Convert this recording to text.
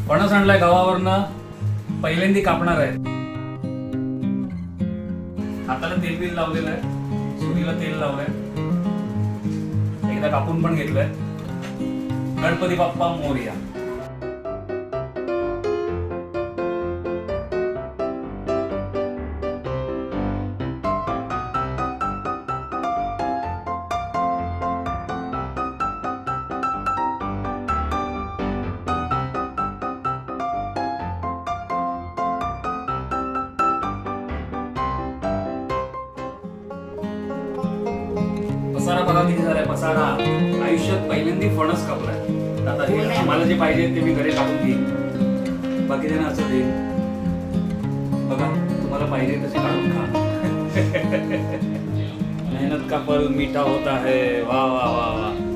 फणस आणलाय गावावरनं, पहिल्यांदा कापणार आहे. हाताला तेल बिल लावलेलं आहे, सुरीला तेल लावलंय, एकदा कापून पण घेतलंय. गणपती बाप्पा मोरया. पसारा बघा किती झालाय पसारा. आयुष्यात पहिल्यांदा फणस कापलाय. आता हे मला जे पाहिजे ते मी घरी कापून घेईन, बाकी त्यांना असं देईन. बघा तुम्हाला पाहिजे तसे काढून खा. मेहनत का फल मीठा होता है. वा वा वा वा.